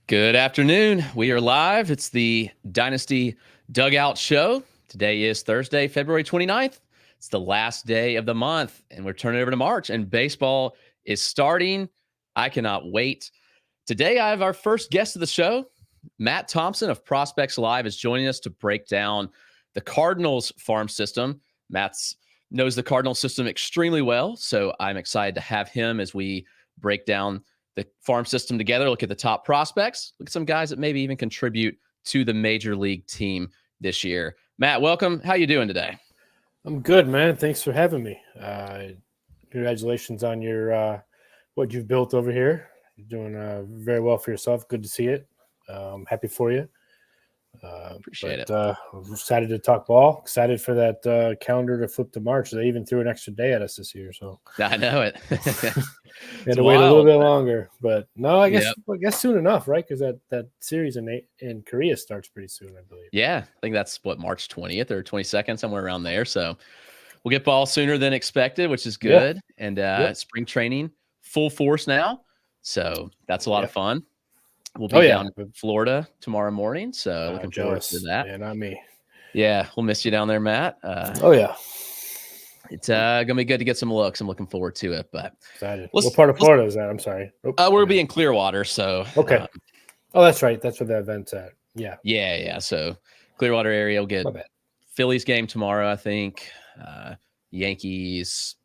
Good afternoon. We are live. It's the Dynasty Dugout show. Today is Thursday, February 29th. It's the last day of the month, and we're turning over to March, and baseball is starting. I cannot wait. Today, I have our first guest of the show. Matt Thompson of Prospects Live is joining us to break down the Cardinals farm system. Matt knows the Cardinals system extremely well, so I'm excited to have him as we break down the farm system together, look at the top prospects, look at some guys that maybe even contribute to the major league team this year. Matt, welcome. How you doing today? I'm good, man. Thanks for having me. Congratulations on your what you've built over here. You're doing very well for yourself. Good to see it. Happy for you. Appreciate it. I'm excited to talk ball. Excited for that calendar to flip to March. They even threw an extra day at us this year. So I know it. had to wait a little bit longer, but no, I guess soon enough, right? Because that series in Korea starts pretty soon, I believe. Yeah, I think that's March 20th or 22nd, somewhere around there. So we'll get ball sooner than expected, which is good. Yeah. And spring training full force now, so that's a lot of fun. We'll be down in Florida tomorrow morning, so looking forward to that. Yeah, not me. Yeah, we'll miss you down there, Matt. It's going to be good to get some looks. I'm looking forward to it. But excited. What part of Florida is that? I'm sorry. We'll be in Clearwater, so okay. That's right. That's where the event's at. Yeah. Yeah. So Clearwater area will get Phillies game tomorrow, I think. Yankees,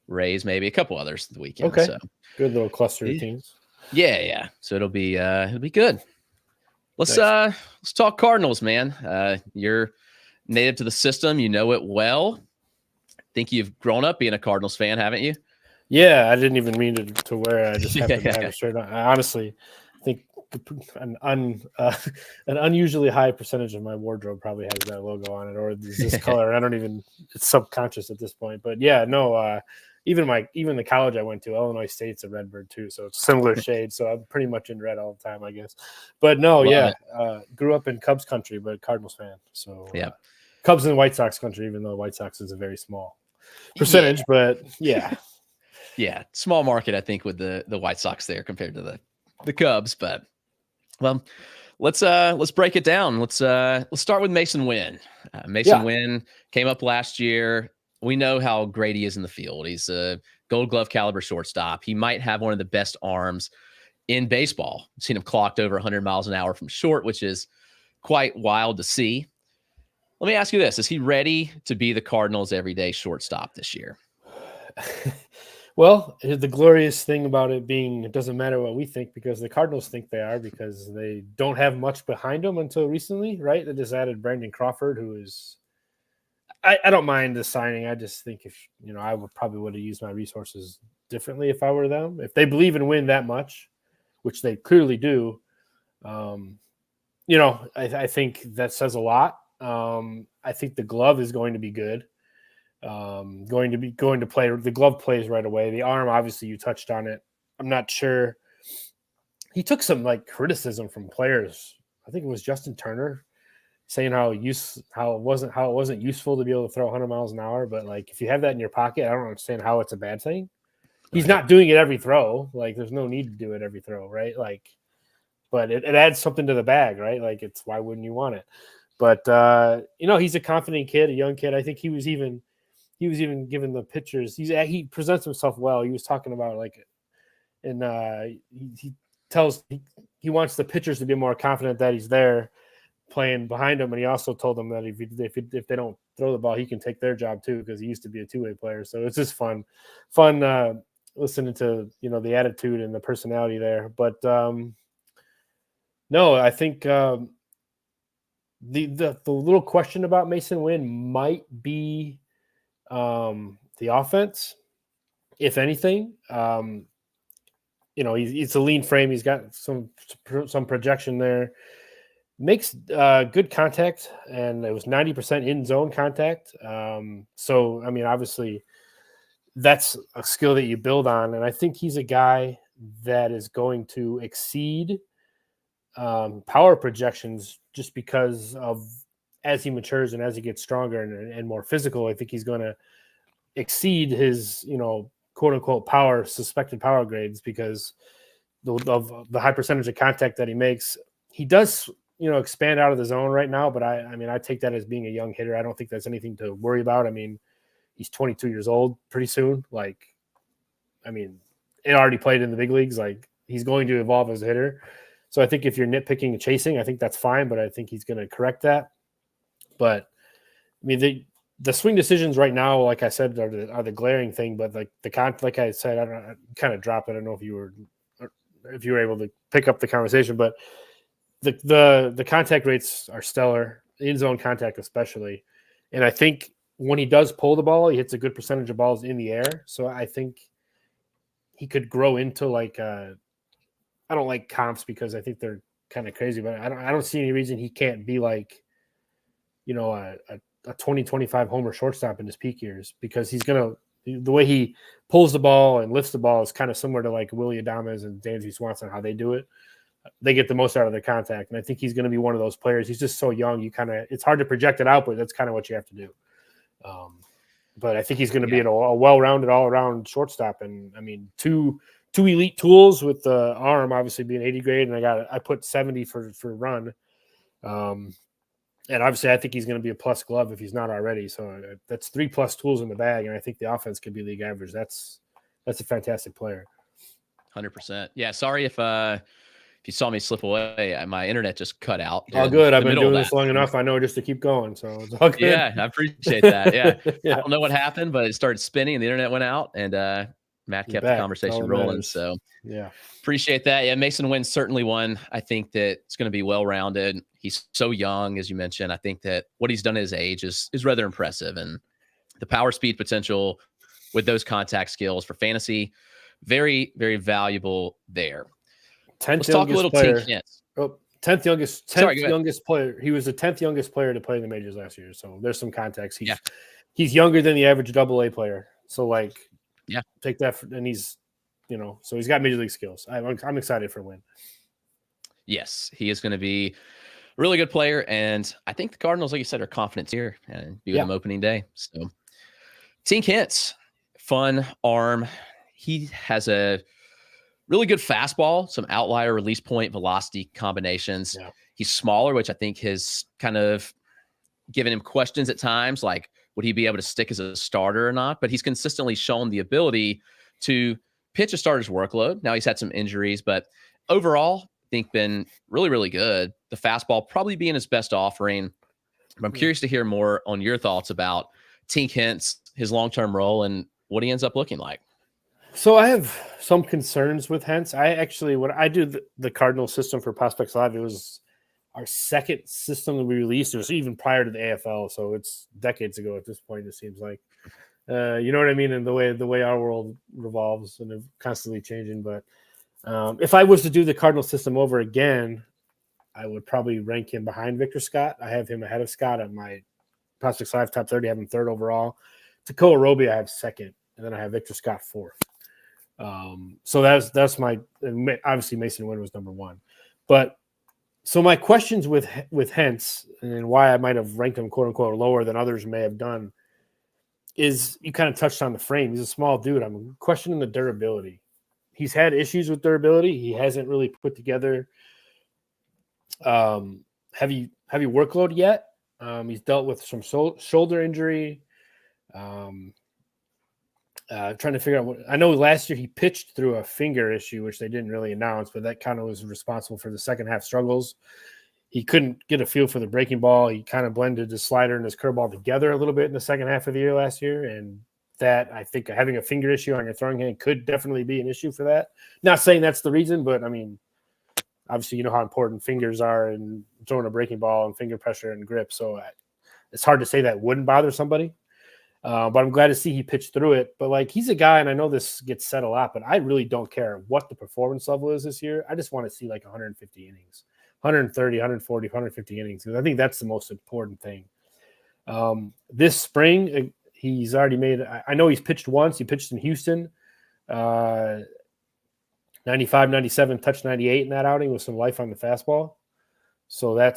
Rays, maybe a couple others the weekend. Okay. So good little cluster of teams. Yeah. So it'll be good. Let's talk Cardinals, man. You're native to the system. You know it well. I think you've grown up being a Cardinals fan, haven't you? Yeah, I didn't even mean to wear it. I just happened to have a shirt on. I honestly think an unusually high percentage of my wardrobe probably has that logo on it, or this color. I don't even. It's subconscious at this point. But yeah, no. Even the college I went to, Illinois State's a Redbird too, so it's similar shade. So I'm pretty much in red all the time, I guess. But no, grew up in Cubs country, but Cardinals fan. So Cubs and White Sox country, even though White Sox is a very small percentage, but yeah, small market, I think, with the White Sox there compared to the Cubs. But let's break it down. Let's start with Mason Wynn. Wynn came up last year. We know how great he is in the field. He's a Gold Glove caliber shortstop. He might have one of the best arms in baseball. I've seen him clocked over 100 miles an hour from short, which is quite wild to see. Let me ask you this. Is he ready to be the Cardinals' everyday shortstop this year? Well, the glorious thing about it being it doesn't matter what we think because the Cardinals think they are because they don't have much behind them until recently, right? They just added Brandon Crawford, who is I don't mind the signing. I just think if I would have used my resources differently if I were them. If they believe in Win that much, which they clearly do, I think that says a lot. I think the glove is going to be good. Going to play. The glove plays right away. The arm, obviously, you touched on it. I'm not sure. He took some criticism from players. I think it was Justin Turner saying how it wasn't useful to be able to throw 100 miles an hour. But if you have that in your pocket, I don't understand how it's a bad thing. He's not doing it every throw. There's no need to do it every throw, right? But it adds something to the bag, right? It's why wouldn't you want it? But he's a confident kid, a young kid. I think he was even given the pictures. He presents himself well. He was talking about he wants the pitchers to be more confident that he's there playing behind him, and he also told them that if they don't throw the ball, he can take their job too because he used to be a two-way player. So it's just fun listening to the attitude and the personality there. But no, I think the little question about Mason Wynn might be the offense, if anything. He's a lean frame. He's got some projection there. Makes good contact, and it was 90% in zone contact. So, obviously, that's a skill that you build on. And I think he's a guy that is going to exceed power projections just because of as he matures and as he gets stronger and more physical. I think he's going to exceed his, quote unquote suspected power grades because the high percentage of contact that he makes. He does, expand out of the zone right now, but I take that as being a young hitter. I don't think that's anything to worry about. I mean, he's 22 years old pretty soon. It already played in the big leagues. He's going to evolve as a hitter. So I think if you're nitpicking and chasing, I think that's fine, but I think he's going to correct that. But the swing decisions right now, like I said, are the glaring thing. But like I said, I kind of dropped it. I don't know if you were able to pick up the conversation, but the contact rates are stellar, in zone contact especially. And I think when he does pull the ball, he hits a good percentage of balls in the air. So I think he could grow into I don't like comps because I think they're kind of crazy, but I don't see any reason he can't be a 20-25 homer shortstop in his peak years, because the way he pulls the ball and lifts the ball is kind of similar to Willie Adames and Dansby Swanson, how they do it. They get the most out of their contact. And I think he's going to be one of those players. He's just so young. It's hard to project it out, but that's kind of what you have to do. But I think he's going to be a well-rounded, all-around shortstop. And two elite tools with the arm, obviously being 80 grade. And I put 70 for run. And obviously I think he's going to be a plus glove if he's not already. So that's 3+ tools in the bag. And I think the offense could be league average. That's a fantastic player. 100%. Yeah. Sorry if you saw me slip away, my internet just cut out. All good. I've been doing this long enough. I know just to keep going. So it's all good. Yeah, I appreciate that. Yeah. I don't know what happened, but it started spinning and the internet went out, and Matt kept the conversation rolling. So yeah, appreciate that. Yeah, Mason Wynn's certainly one. I think that it's going to be well-rounded. He's so young, as you mentioned. I think that what he's done at his age is rather impressive, and the power speed potential with those contact skills for fantasy, very, very valuable there. Let's talk a little Tink Hence. 10th youngest player. He was the 10th youngest player to play in the majors last year. So there's some context. He's younger than the average AA player. So take that. And he's, so he's got major league skills. I'm excited for Wynn. Yes, he is going to be a really good player. And I think the Cardinals, like you said, are confident here and be with him opening day. So Tink Hence, fun arm. He has a really good fastball, some outlier release point velocity combinations. Yeah. He's smaller, which I think has kind of given him questions at times, like would he be able to stick as a starter or not? But he's consistently shown the ability to pitch a starter's workload. Now he's had some injuries, but overall, I think been really, really good. The fastball probably being his best offering. But I'm curious to hear more on your thoughts about Tink Hence, his long-term role, and what he ends up looking like. So I have some concerns with Hence. When I do the Cardinal system for Prospects Live, it was our second system that we released. It was even prior to the AFL, so it's decades ago at this point. It seems like, you know what I mean, and the way our world revolves and it's constantly changing. But if I was to do the Cardinal system over again, I would probably rank him behind Victor Scott. I have him ahead of Scott on my Prospects Live top 30. I have him third overall. Tekoa Roby I have second, and then I have Victor Scott fourth. So that's my, obviously Mason Wynn was number one, but so my questions with Hence and why I might have ranked him quote unquote lower than others may have done is you kind of touched on the frame. He's a small dude. I'm questioning the durability. He's had issues with durability. He hasn't really put together heavy workload yet. He's dealt with some shoulder injury. Trying to figure out I know last year he pitched through a finger issue, which they didn't really announce, but that kind of was responsible for the second half struggles. He couldn't get a feel for the breaking ball. He kind of blended his slider and his curveball together a little bit in the second half of the year last year. And that, I think, having a finger issue on your throwing hand could definitely be an issue for that. Not saying that's the reason, but obviously you know how important fingers are in throwing a breaking ball and finger pressure and grip. So it's hard to say that wouldn't bother somebody. But I'm glad to see he pitched through it. But he's a guy, and I know this gets said a lot, but I really don't care what the performance level is this year. I just want to see 150 innings, 130, 140, 150 innings, because I think that's the most important thing. This spring, he's already made. I know he's pitched once. He pitched in Houston, 95, 97, touched 98 in that outing with some life on the fastball. So it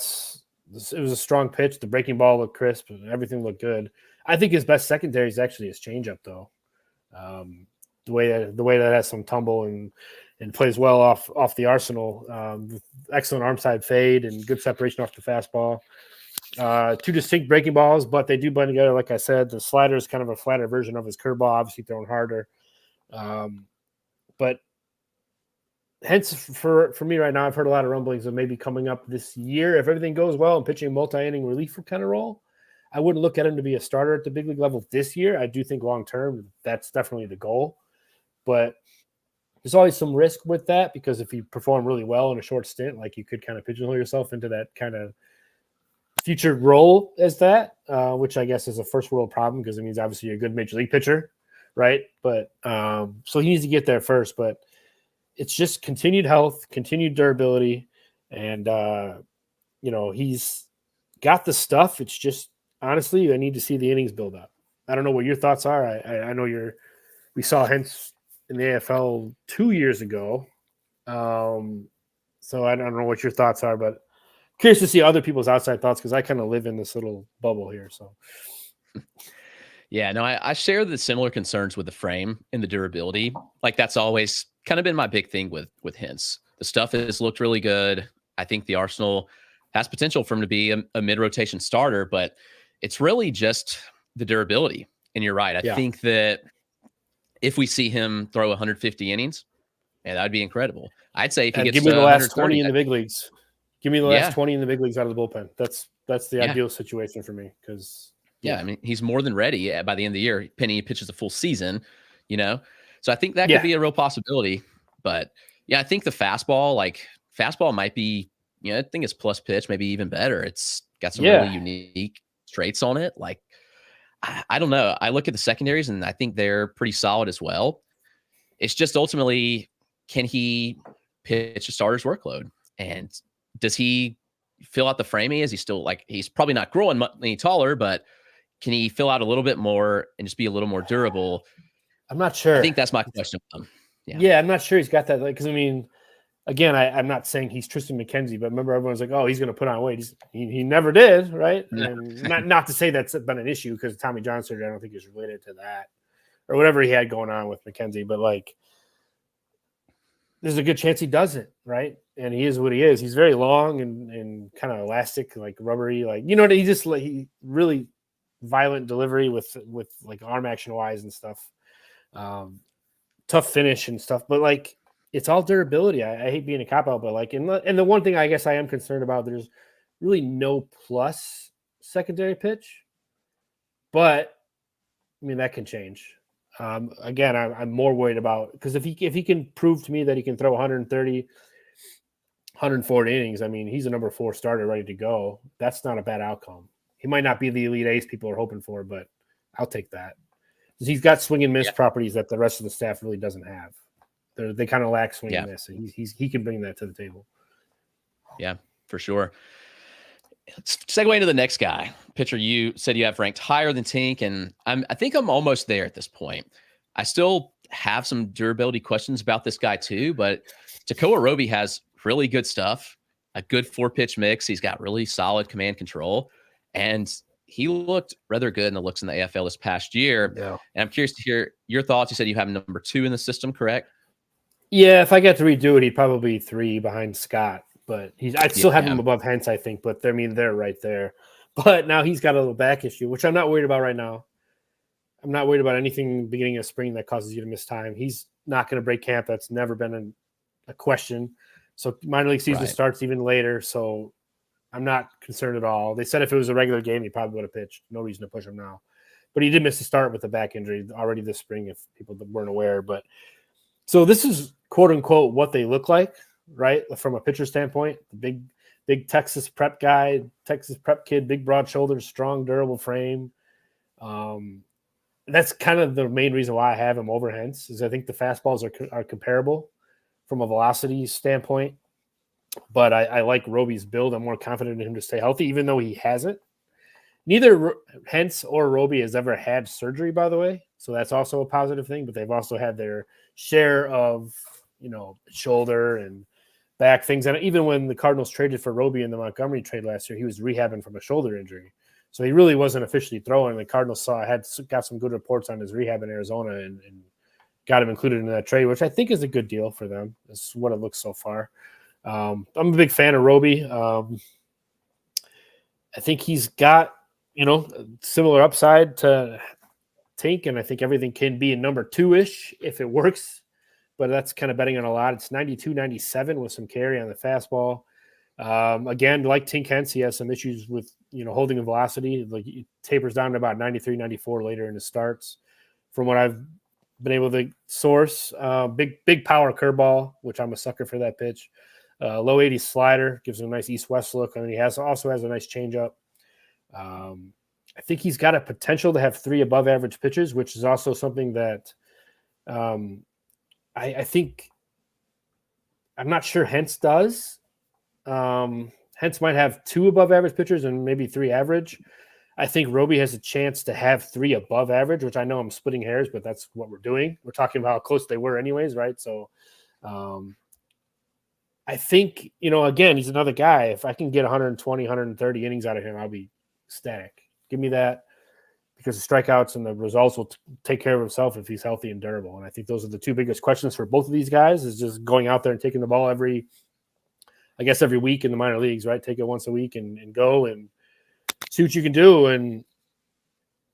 was a strong pitch. The breaking ball looked crisp, and everything looked good. I think his best secondary is actually his changeup, though. The way that has some tumble and and plays well off the arsenal. Excellent arm side fade and good separation off the fastball. Two distinct breaking balls, but they do blend together. Like I said, the slider is kind of a flatter version of his curveball, obviously thrown harder. But hence for me right now, I've heard a lot of rumblings of maybe coming up this year. If everything goes well and pitching multi-inning relief kind of role, I wouldn't look at him to be a starter at the big league level this year. I do think long-term, that's definitely the goal. But there's always some risk with that because if you perform really well in a short stint, like you could kind of pigeonhole yourself into that kind of future role as that, which I guess is a first world problem because it means obviously you're a good major league pitcher, right? But so he needs to get there first. But it's just continued health, continued durability, and he's got the stuff. It's just honestly, I need to see the innings build up. I don't know what your thoughts are. I know we saw Hence in the AFL 2 years ago. So I don't know what your thoughts are, but curious to see other people's outside thoughts because I kind of live in this little bubble here. So, yeah, no, I share the similar concerns with the frame and the durability. Like that's always kind of been my big thing with Hintz. The stuff has looked really good. I think the Arsenal has potential for him to be a mid-rotation starter, but it's really just the durability. And you're right. I think that if we see him throw 150 innings, man, that'd be incredible. I'd say if he gets give me the last 20 in the big leagues. Give me the last 20 in the big leagues out of the bullpen. That's the ideal situation for me because I mean he's more than ready by the end of the year. Penny pitches a full season, so I think that could be a real possibility. But I think the fastball might be, I think it's plus pitch, maybe even better. It's got some really unique traits on it. Like I don't know. I look at the secondaries and I think they're pretty solid as well. It's just ultimately, can he pitch a starter's workload? And does he fill out the framing? Is he still he's probably not growing any taller, but can he fill out a little bit more and just be a little more durable? I'm not sure. I think that's my question. Yeah, I'm not sure he's got that. Because I mean, again, I'm not saying he's Tristan McKenzie, but remember everyone's like, oh, he's going to put on weight. He never did, right? And not to say that's been an issue because Tommy John surgery, I don't think is related to that or whatever he had going on with McKenzie. But there's a good chance he doesn't, right? And he is what he is. He's very long and kind of elastic, like rubbery, he really violent delivery with arm action wise and stuff. Tough finish and stuff, but it's all durability. I hate being a cop out, but and the one thing I guess I am concerned about, there's really no plus secondary pitch, but I mean that can change. Again, I'm more worried about because if he can prove to me that he can throw 130, 140 innings, I mean he's a number 4 starter ready to go. That's not a bad outcome. He might not be the elite ace people are hoping for, but I'll take that. He's got swing and miss properties that the rest of the staff really doesn't have. They kind of lack swing and miss, and he can bring that to the table. Yeah, for sure. Let's segue into the next guy. Pitcher you said you have ranked higher than Tink, and I think I'm almost there at this point. I still have some durability questions about this guy too, but Tekoa Roby has really good stuff, a good 4-pitch mix. He's got really solid command control, and he looked rather good in the looks in the AFL this past year. Yeah. And I'm curious to hear your thoughts. You said you have number 2 in the system, correct? Yeah, if I got to redo it, he'd probably be 3 behind Scott. But I'd still have him above Hentz, I think. But they're right there. But now he's got a little back issue, which I'm not worried about right now. I'm not worried about anything beginning of spring that causes you to miss time. He's not going to break camp. That's never been a question. So minor league season starts even later. So I'm not concerned at all. They said if it was a regular game, he probably would have pitched. No reason to push him now. But he did miss the start with a back injury already this spring, if people weren't aware. But so this is quote unquote what they look like, right? From a pitcher standpoint, the big Texas prep guy, Texas prep kid, big broad shoulders, strong, durable frame. That's kind of the main reason why I have him over Hentz is I think the fastballs are comparable from a velocity standpoint. But I like Roby's build. I'm more confident in him to stay healthy, even though he hasn't. Neither Hentz or Roby has ever had surgery, by the way. So that's also a positive thing. But they've also had their share of, shoulder and back things. And even when the Cardinals traded for Roby in the Montgomery trade last year, he was rehabbing from a shoulder injury. So he really wasn't officially throwing. The Cardinals got some good reports on his rehab in Arizona and got him included in that trade, which I think is a good deal for them. That's what it looks so far. I'm a big fan of Roby. I think he's got, similar upside to Tink, and I think everything can be a number 2-ish if it works, but that's kind of betting on a lot. It's 92, 97 with some carry on the fastball. Again, like Tink Hence, he has some issues with, holding and velocity. Like he tapers down to about 93, 94 later in his starts. From what I've been able to source, big power curveball, which I'm a sucker for that pitch. Low 80 slider gives him a nice east-west look, and he also has a nice changeup. I think he's got a potential to have 3 above-average pitches, which is also something that I think I'm not sure Hence does. Hence might have 2 above-average pitchers and maybe 3 average. I think Roby has a chance to have 3 above average, which I know I'm splitting hairs, but that's what we're doing. We're talking about how close they were anyways, right? So I think, again, he's another guy. If I can get 120, 130 innings out of him, I'll be ecstatic. Give me that, because the strikeouts and the results will take care of himself if he's healthy and durable. And I think those are the 2 biggest questions for both of these guys, is just going out there and taking the ball every week in the minor leagues, right? Take it once a week and go and see what you can do. And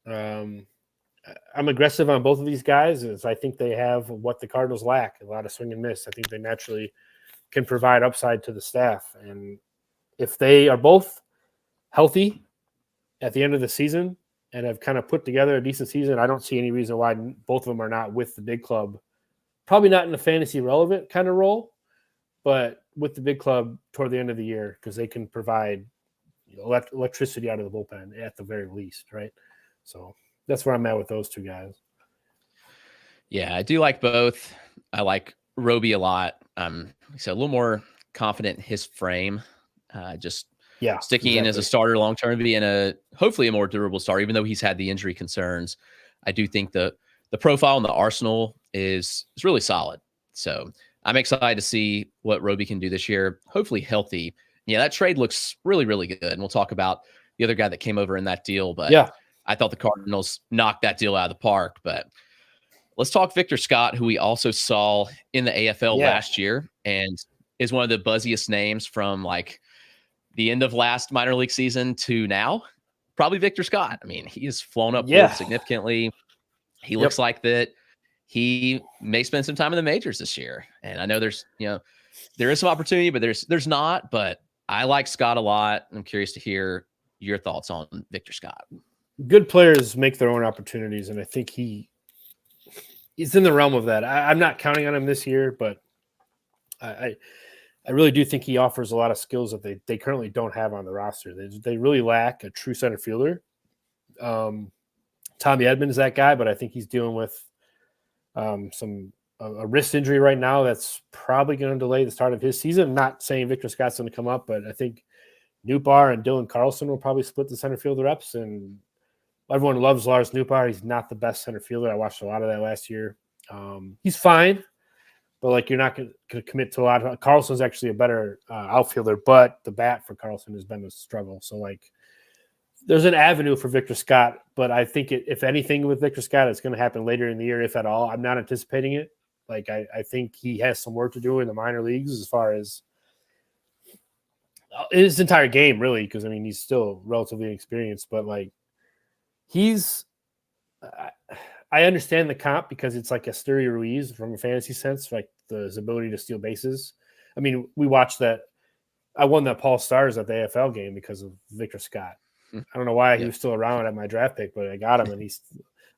I'm aggressive on both of these guys, as I think they have what the Cardinals lack, a lot of swing and miss. I think they naturally can provide upside to the staff. And if they are both healthy at the end of the season and have kind of put together a decent season, I don't see any reason why both of them are not with the big club. Probably not in a fantasy relevant kind of role, but with the big club toward the end of the year, because they can provide electricity out of the bullpen at the very least, right? So that's where I'm at with those 2 guys. Yeah, I do like both. I like Roby a lot. So a little more confident in his frame. Sticking in as a starter long term, being hopefully a more durable starter, even though he's had the injury concerns. I do think the profile in the arsenal is really solid. So I'm excited to see what Roby can do this year. Hopefully healthy. Yeah, that trade looks really, really good. And we'll talk about the other guy that came over in that deal. But yeah, I thought the Cardinals knocked that deal out of the park. But let's talk Victor Scott, who we also saw in the AFL last year and is one of the buzziest names from like the end of last minor league season to now. Probably Victor Scott. I mean, he has flown up significantly. He looks like that he may spend some time in the majors this year. And I know there is some opportunity, but there's not. But I like Scott a lot. I'm curious to hear your thoughts on Victor Scott. Good players make their own opportunities, and I think he's in the realm of that. I'm not counting on him this year, but I really do think he offers a lot of skills that they currently don't have on the roster. They really lack a true center fielder. Tommy Edman is that guy, but I think he's dealing with a wrist injury right now that's probably going to delay the start of his season. I'm not saying Victor Scott's going to come up, but I think Newbar and Dylan Carlson will probably split the center field reps. And everyone loves Lars Newbar. He's not the best center fielder. I watched a lot of that last year. He's fine, but like you're not going to commit to a lot. Carlson's actually a better outfielder, but the bat for Carlson has been a struggle. So like there's an avenue for Victor Scott, but I think if anything with Victor Scott, it's going to happen later in the year, if at all. I'm not anticipating it. Like I think he has some work to do in the minor leagues as far as his entire game, really, because I mean he's still relatively inexperienced, but like I understand the comp because it's like Asturi Ruiz from a fantasy sense, like his ability to steal bases. I mean, we watched that. I won that Paul Stars at the AFL game because of Victor Scott. I don't know why he was still around at my draft pick, but I got him, and he's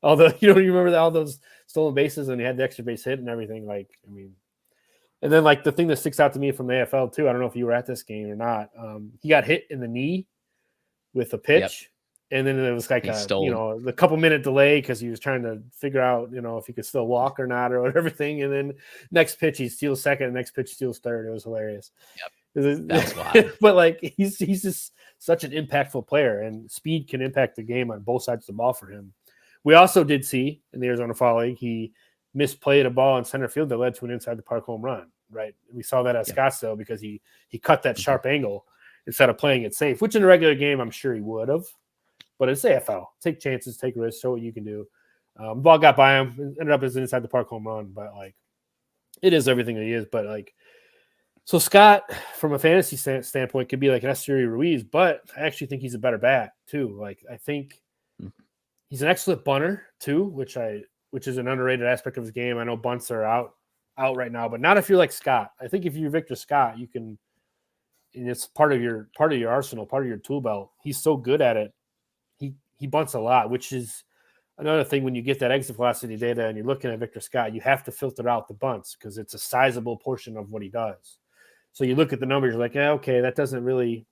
although you remember all those stolen bases and he had the extra base hit and everything. Like, I mean, and then like the thing that sticks out to me from the AFL too. I don't know if you were at this game or not. He got hit in the knee with a pitch, and then it was like the couple minute delay because he was trying to figure out if he could still walk or not or everything. And then next pitch he steals second, next pitch steals third. It was hilarious. That's wild. But like he's just such an impactful player, and speed can impact the game on both sides of the ball for him. We also did see in the Arizona Fall League he misplayed a ball in center field that led to an inside the park home run. Right, we saw that at Scottsdale because he cut that sharp angle instead of playing it safe, which in a regular game I'm sure he would have. But it's AFL. Take chances, take risks, show what you can do. Ball got by him, ended up as an inside the park home run, but like it is everything that he is. But like, so Scott, from a fantasy standpoint, could be like an Esteury Ruiz, but I actually think he's a better bat too. Like I think he's an excellent bunter too, which is an underrated aspect of his game. I know bunts are out right now, but not if you're like Scott. I think if you're Victor Scott, you can, and it's part of your arsenal, part of your tool belt. He's so good at it. He bunts a lot, which is another thing. When you get that exit velocity data and you're looking at Victor Scott, you have to filter out the bunts because it's a sizable portion of what he does. So you look at the numbers, you're like, okay, that doesn't really.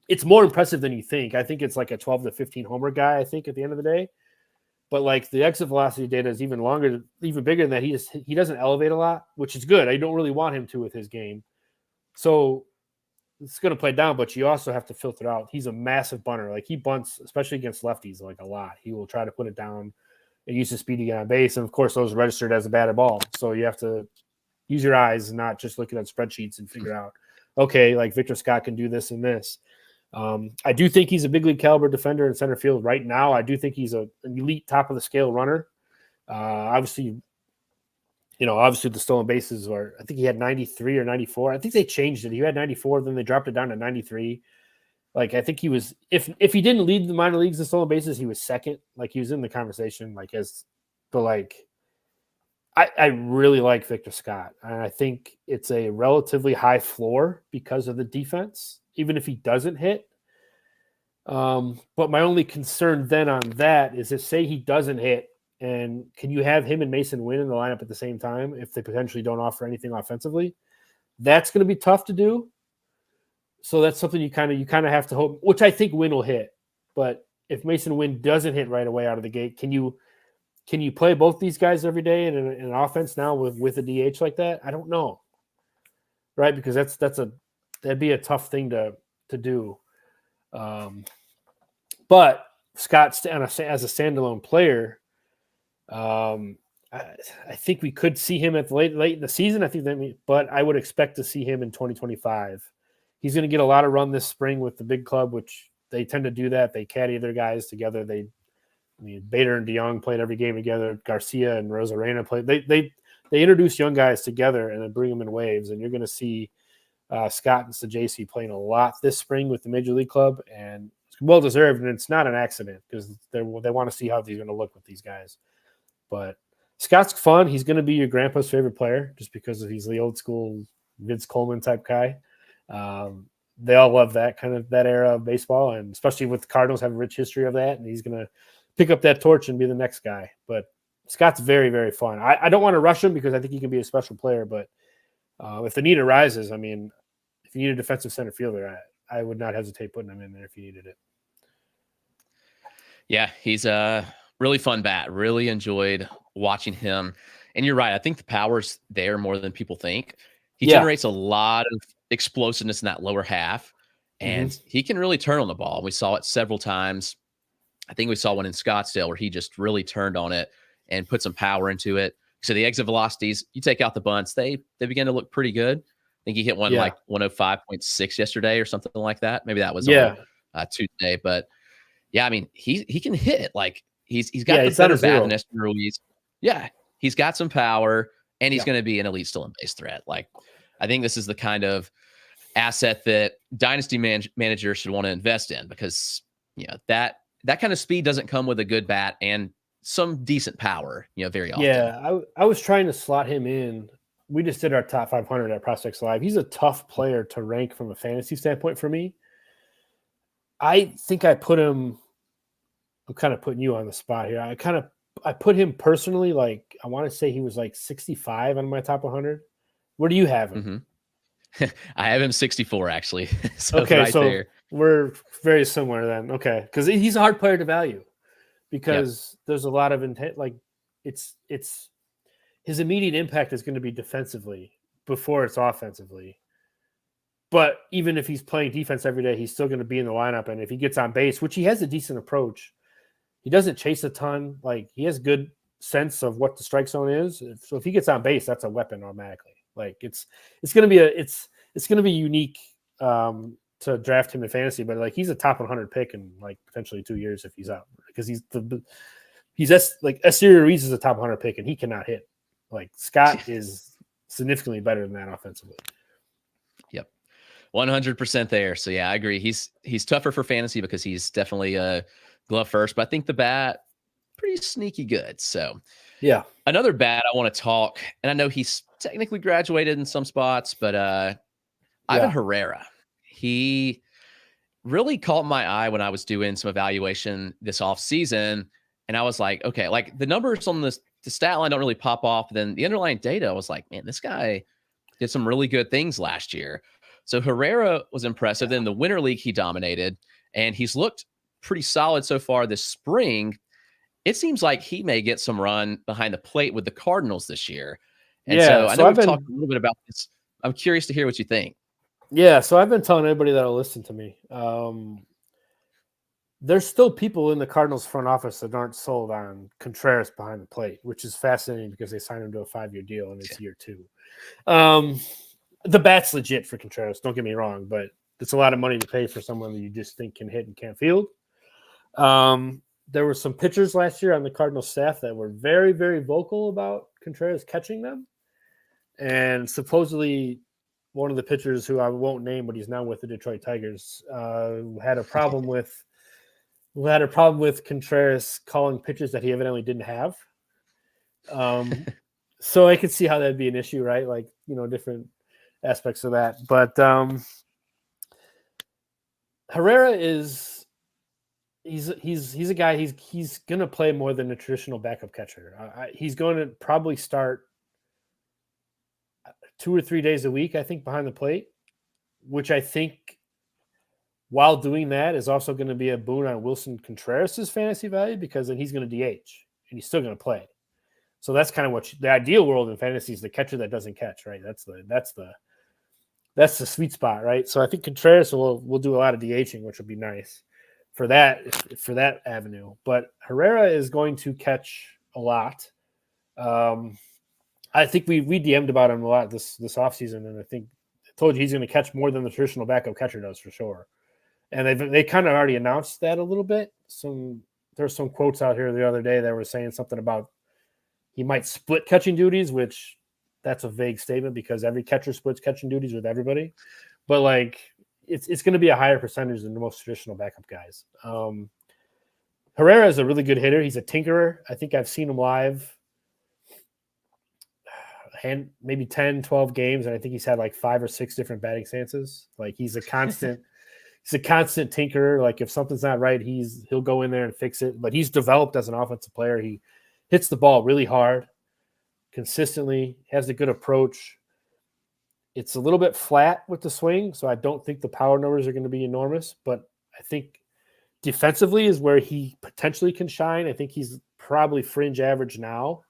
It's more impressive than you think. I think it's like a 12 to 15 homer guy, I think, at the end of the day. But like the exit velocity data is even longer, even bigger than that. He doesn't elevate a lot, which is good. I don't really want him to with his game. So it's going to play down, but you also have to filter out. He's a massive bunter. Like he bunts, especially against lefties, like a lot. He will try to put it down and use his speed to get on base. And of course, those are registered as a batted ball. So you have to use your eyes and not just looking at spreadsheets and figure out, okay, like Victor Scott can do this and this. I do think he's a big league caliber defender in center field right now. I do think he's an elite top of the scale runner. Obviously the stolen bases are, I think he had 93 or 94. I think they changed it. He had 94, then they dropped it down to 93. Like, I think he was, if he didn't lead the minor leagues in stolen bases, he was second. Like, he was in the conversation, I really like Victor Scott. And I think it's a relatively high floor because of the defense, even if he doesn't hit. But my only concern then on that is if, say, he doesn't hit, and can you have him and Mason Wynn in the lineup at the same time if they potentially don't offer anything offensively? That's going to be tough to do. So that's something you kind of have to hope, which I think Wynn will hit. But if Mason Wynn doesn't hit right away out of the gate, can you play both these guys every day in an offense now with a DH like that? I don't know, right? Because that'd be a tough thing to do. But Scott, as a standalone player, I think we could see him at late in the season. But I would expect to see him in 2025. He's going to get a lot of run this spring with the big club, which they tend to do that. They caddy their guys together. Bader and DeYoung played every game together. Garcia and Rosarena played. They introduce young guys together and then bring them in waves. And you're going to see Scott and Sajaci playing a lot this spring with the Major League Club, and it's well deserved. And it's not an accident because they want to see how he's going to look with these guys. But Scott's fun. He's going to be your grandpa's favorite player just because he's the old school Vince Coleman type guy. They all love that era of baseball, and especially with the Cardinals have a rich history of that. And he's going to pick up that torch and be the next guy. But Scott's very, very fun. I don't want to rush him because I think he can be a special player. But if the need arises, if you need a defensive center fielder, I would not hesitate putting him in there if you needed it. Yeah, he's a really fun bat. Really enjoyed watching him. And you're right. I think the power's there more than people think. He generates a lot of explosiveness in that lower half, and he can really turn on the ball. We saw it several times. I think we saw one in Scottsdale where he just really turned on it and put some power into it. So the exit velocities, you take out the bunts, they begin to look pretty good. I think he hit one like 105.6 yesterday or something like that. Maybe that was on Tuesday. But yeah, he can hit. Like he's got the better bat than Esteury Ruiz. Yeah, he's got some power, and he's going to be an elite stolen base threat. Like, I think this is the kind of asset that dynasty managers should want to invest in, because that kind of speed doesn't come with a good bat and some decent power, very often. Yeah, I was trying to slot him in. We just did our top 500 at Prospects Live. He's a tough player to rank from a fantasy standpoint for me. I think I put him. I'm kind of putting you on the spot here. I put him personally, like, I want to say he was like 65 on my top 100. Where do you have him? I have him 64, actually. So okay, so there. We're very similar then. Okay, because he's a hard player to value because there's a lot of intent. Like, it's his immediate impact is going to be defensively before it's offensively. But even if he's playing defense every day, he's still going to be in the lineup. And if he gets on base, which he has a decent approach, he doesn't chase a ton. Like, he has good sense of what the strike zone is. So if he gets on base, that's a weapon automatically. Like, it's going to be unique to draft him in fantasy, but like, he's a top 100 pick in like potentially 2 years if he's out, because he's he's like Assyria Reese is a top 100 pick, and he cannot hit. Like Scott is significantly better than that offensively. Yep, 100% there. So yeah, I agree. He's tougher for fantasy because he's definitely a glove first, but I think the bat pretty sneaky good. So yeah, another bat I want to talk, and I know he's technically graduated in some spots, but Ivan Herrera, he really caught my eye when I was doing some evaluation this offseason. And I was like, okay, like the numbers on the stat line don't really pop off. Then the underlying data, I was like, man, this guy did some really good things last year. So Herrera was impressive. Then the Winter League, he dominated, and he's looked pretty solid so far this spring. It seems like he may get some run behind the plate with the Cardinals this year. And so I know we've talked a little bit about this. I'm curious to hear what you think. Yeah, so I've been telling everybody that'll listen to me. There's still people in the Cardinals front office that aren't sold on Contreras behind the plate, which is fascinating because they signed him to a 5-year deal and it's year 2. The bat's legit for Contreras, don't get me wrong, but it's a lot of money to pay for someone that you just think can hit and can't field. There were some pitchers last year on the Cardinals staff that were very, very vocal about Contreras catching them. And supposedly one of the pitchers who I won't name, but he's now with the Detroit Tigers, had a problem with Contreras calling pitches that he evidently didn't have. So I could see how that'd be an issue, right? Like, different aspects of that. But Herrera is he's a guy, he's going to play more than a traditional backup catcher. He's going to probably start 2 or 3 days a week, I think, behind the plate, which I think while doing that is also going to be a boon on Wilson Contreras' fantasy value, because then he's going to DH and he's still going to play. So that's kind of what the ideal world in fantasy is, the catcher that doesn't catch, right? That's the sweet spot, right? So I think Contreras will do a lot of DHing, which would be nice for that avenue. But Herrera is going to catch a lot. I think we DM'd about him a lot this offseason, and I think I told you he's going to catch more than the traditional backup catcher does for sure. And they kind of already announced that a little bit. There's some quotes out here the other day that were saying something about he might split catching duties, which that's a vague statement because every catcher splits catching duties with everybody. But like it's going to be a higher percentage than the most traditional backup guys. Herrera is a really good hitter. He's a tinkerer. I think I've seen him live maybe 10, 12 games, and I think he's had like 5 or 6 different batting stances. Like he's a constant tinkerer. Like if something's not right, he'll go in there and fix it. But he's developed as an offensive player. He hits the ball really hard, consistently, has a good approach. It's a little bit flat with the swing, so I don't think the power numbers are going to be enormous, but I think defensively is where he potentially can shine. I think he's probably fringe average now.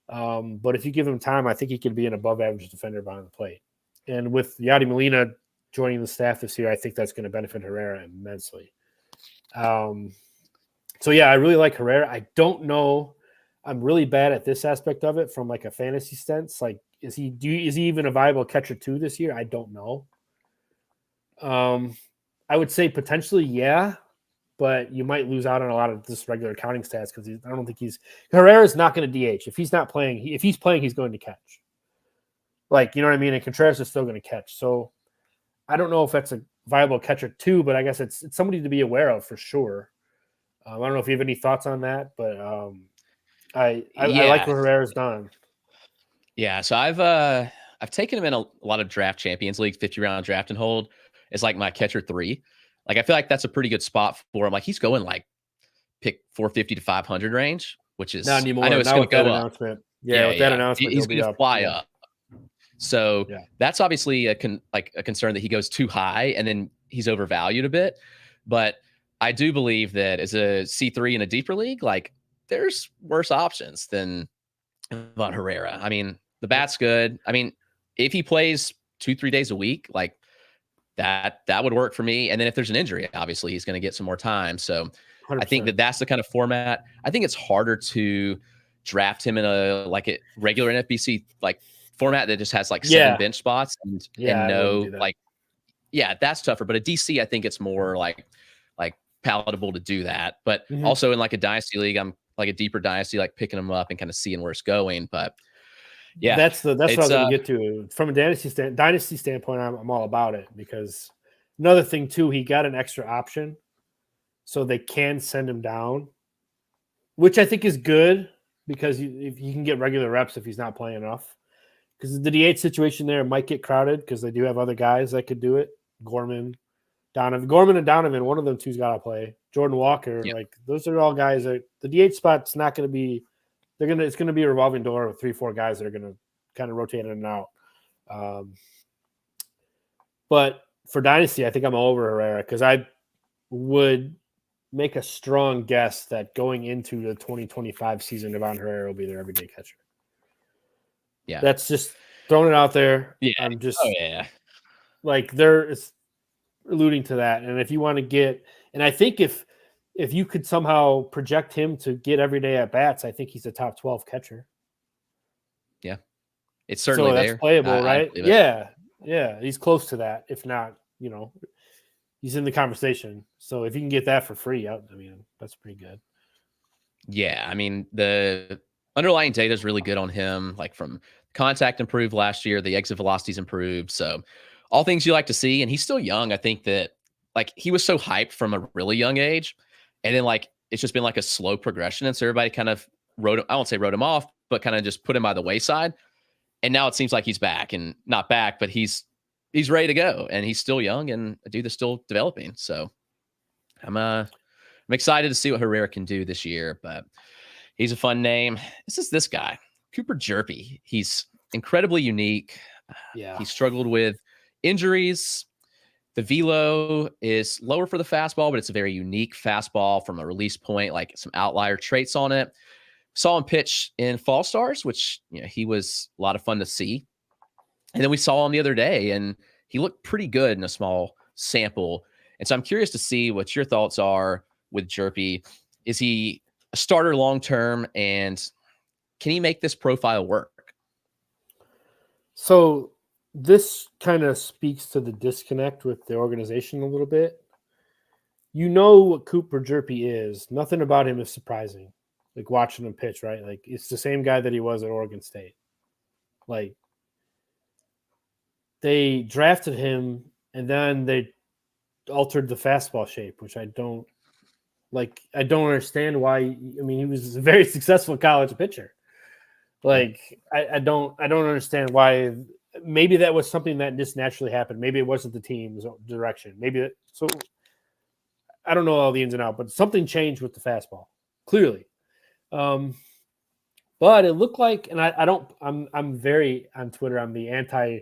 But if you give him time, I think he could be an above average defender behind the plate. And with Yadi Molina joining the staff this year, I think that's going to benefit Herrera immensely. So yeah, I really like Herrera. I don't know. I'm really bad at this aspect of it from like a fantasy sense. Like, is he even a viable catcher 2 this year? I don't know. I would say potentially, yeah, but you might lose out on a lot of this regular counting stats because I don't think Herrera's not going to DH. If he's not playing, if he's playing, he's going to catch. Like, you know what I mean? And Contreras is still going to catch. So I don't know if that's a viable catcher 2, but I guess it's somebody to be aware of for sure. I don't know if you have any thoughts on that, but I like what Herrera's done. Yeah, so I've taken him in a lot of draft champions leagues, 50-round draft and hold. It's like my catcher 3. Like I feel like that's a pretty good spot for him. Like he's going like pick 450 to 500 range, which is not anymore. I know it's going to go up. Yeah, with that announcement, he's going to fly up. So that's obviously a concern that he goes too high and then he's overvalued a bit. But I do believe that as a C3 in a deeper league, like there's worse options than Von Herrera. I mean, the bat's good. I mean, if he plays 2-3 days a week, like that would work for me. And then if there's an injury, obviously he's going to get some more time. So 100%. I think that's the kind of format. I think it's harder to draft him in a regular NFBC like format that just has like 7 bench spots and that's tougher. But a DC, I think it's more like palatable to do that. But also in like a dynasty league, I'm like a deeper dynasty, like picking him up and kind of seeing where it's going. But yeah, that's what I was going to get to. From a dynasty standpoint, I'm all about it, because another thing too, he got an extra option, so they can send him down, which I think is good, because if you can get regular reps if he's not playing enough. Because the DH situation there might get crowded, because they do have other guys that could do it. Gorman and Donovan, one of them two's got to play. Jordan Walker, like those are all guys that the DH spot's not going to be. It's going to be a revolving door with 3-4 guys that are going to kind of rotate in and out. But for Dynasty, I think I'm over Herrera, because I would make a strong guess that going into the 2025 season, Devon Herrera will be their everyday catcher. Yeah, that's just throwing it out there. Yeah, I'm just like they're alluding to that. And if you want to get, and I think if you could somehow project him to get every day at bats, I think he's a top 12 catcher. Yeah, it's certainly that's there. Playable, right? Yeah, he's close to that. If not, he's in the conversation. So if you can get that for free, I mean, that's pretty good. Yeah, I mean, the underlying data is really good on him. Like, from contact improved last year, the exit velocity's improved. So all things you like to see. And he's still young. I think that, like, he was so hyped from a really young age, and then, like, it's just been like a slow progression. And so everybody kind of I won't say wrote him off, but kind of just put him by the wayside. And now it seems like he's back, and not back, but he's ready to go, and he's still young, and a dude that's still developing. So I'm excited to see what Herrera can do this year, but he's a fun name. This guy, Cooper Jerpy. He's incredibly unique. Yeah. He struggled with injuries. The velo is lower for the fastball, but it's a very unique fastball from a release point, like some outlier traits on it. Saw him pitch in Fall Stars, which, he was a lot of fun to see. And then we saw him the other day, and he looked pretty good in a small sample. And so I'm curious to see what your thoughts are with Jerpy. Is he a starter long-term, and can he make this profile work? So this kind of speaks to the disconnect with the organization a little bit. What Cooper Jerpy is. Nothing about him is surprising. Like, watching him pitch, right? Like, it's the same guy that he was at Oregon State. Like, they drafted him, and then they altered the fastball shape, which I don't understand why. I mean, he was a very successful college pitcher. Like, I don't understand why. Maybe that was something that just naturally happened. Maybe it wasn't the team's direction. So I don't know all the ins and outs, but something changed with the fastball, clearly. But it looked like, and I'm very on Twitter. I'm the anti,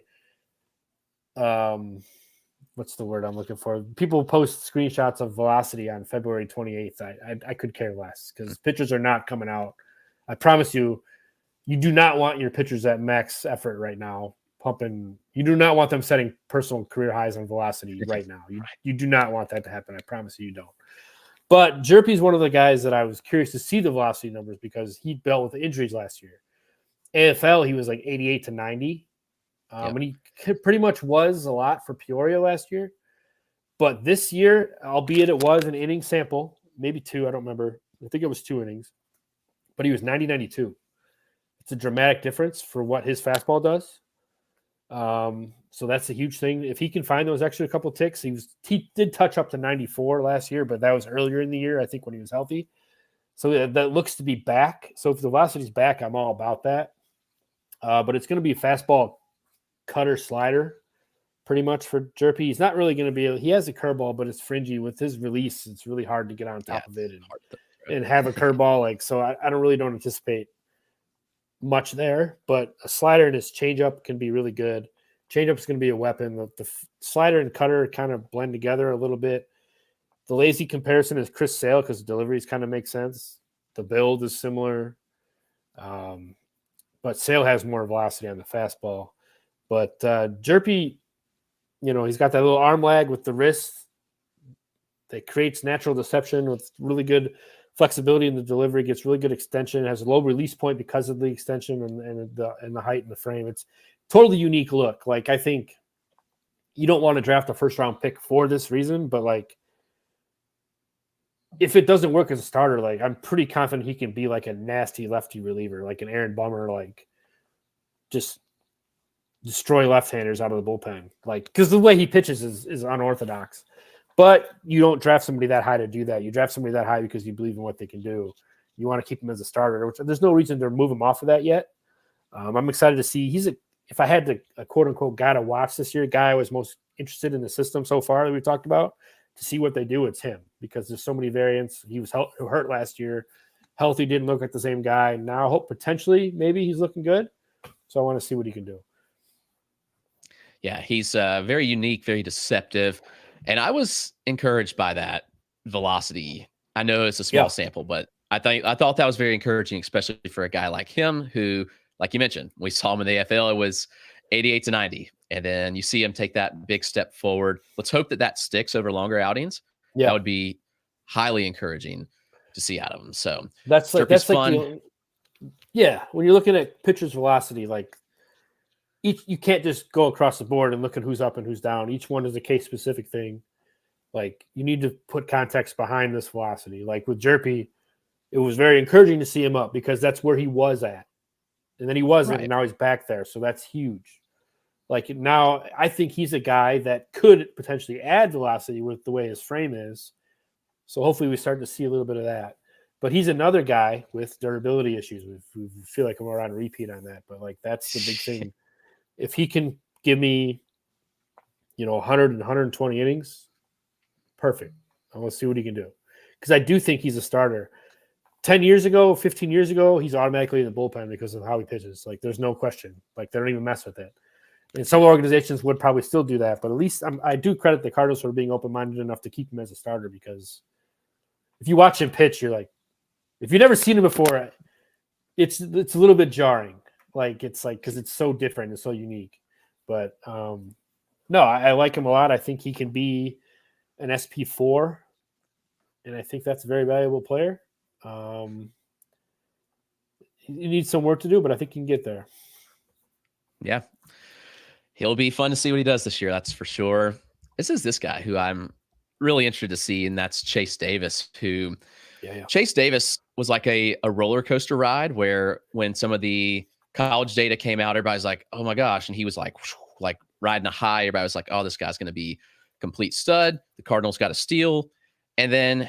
what's the word I'm looking for? People post screenshots of velocity on February 28th. I could care less, because pitchers are not coming out. I promise you, you do not want your pitchers at max effort right now, pumping. You do not want them setting personal career highs on velocity right now. You do not want that to happen. I promise you don't. But Jerpy is one of the guys that I was curious to see the velocity numbers, because he dealt with injuries last year. AFL, he was like 88 to 90. And he pretty much was a lot for Peoria last year. But this year, albeit it was an inning sample, maybe 2, I don't remember. I think it was 2 innings. But he was 90-92. It's a dramatic difference for what his fastball does. So that's a huge thing. If he can find those extra couple ticks, he did touch up to 94 last year, but that was earlier in the year, I think, when he was healthy. So that looks to be back. So if the velocity's back, I'm all about that. But it's going to be fastball, cutter, slider, pretty much for Jerpy. He's not really going to be. He has a curveball, but it's fringy. With his release, it's really hard to get on top of it and have a curveball. So I don't anticipate much there, but a slider and his changeup can be really good. Changeup is going to be a weapon. The slider and cutter kind of blend together a little bit. The lazy comparison is Chris Sale, because the deliveries kind of make sense. The build is similar, but Sale has more velocity on the fastball. But Jerpy, he's got that little arm lag with the wrist that creates natural deception with really good flexibility in the delivery, gets really good extension, has a low release point because of the extension and the height and the frame. It's totally unique look. Like, I think you don't want to draft a first round pick for this reason, but like, if it doesn't work as a starter, like I'm pretty confident he can be like a nasty lefty reliever, like an Aaron Bummer, like just destroy left-handers out of the bullpen. Like, because the way he pitches is unorthodox. But you don't draft somebody that high to do that. You draft somebody that high because you believe in what they can do. You want to keep him as a starter, which there's no reason to move him off of that yet. I'm excited to see. If I had a quote-unquote guy to watch this year, guy I was most interested in the system so far that we talked about, to see what they do, it's him, because there's so many variants. He was hurt last year. Healthy, didn't look like the same guy. Now I hope potentially maybe he's looking good. So I want to see what he can do. Yeah, he's very unique, very deceptive. And I was encouraged by that velocity. I know it's a small sample, but I thought that was very encouraging, especially for a guy like him who, like you mentioned, we saw him in the AFL. It was 88 to 90. And then you see him take that big step forward. Let's hope that sticks over longer outings. Yeah. That would be highly encouraging to see out of him. So that's fun. When you're looking at pitcher's velocity, like you can't just go across the board and look at who's up and who's down. Each one is a case specific thing. Like you need to put context behind this velocity. Like with Jerpy, it was very encouraging to see him up because that's where he was at. And then he wasn't, and now he's back there. So that's huge. Like now, I think he's a guy that could potentially add velocity with the way his frame is. So hopefully we start to see a little bit of that. But he's another guy with durability issues. We feel like we're on repeat on that. But like that's the big thing. If he can give me, 100 and 120 innings, perfect. I want to see what he can do. Because I do think he's a starter. 10 years ago, 15 years ago, he's automatically in the bullpen because of how he pitches. Like there's no question. Like they don't even mess with it. And some organizations would probably still do that, but at least I do credit the Cardinals for being open-minded enough to keep him as a starter, because if you watch him pitch, you're like, if you've never seen him before, it's a little bit jarring. Like it's like, because it's so different and so unique. But no, I like him a lot. I think he can be an SP4, and I think that's a very valuable player. He needs some work to do, but I think he can get there. Yeah. He'll be fun to see what he does this year. That's for sure. This guy who I'm really interested to see, and that's Chase Davis, who Chase Davis was like a roller coaster ride where when some of the college data came out, everybody's like, oh my gosh. And he was like riding a high. Everybody was like, oh, this guy's going to be complete stud. The Cardinals got a steal. And then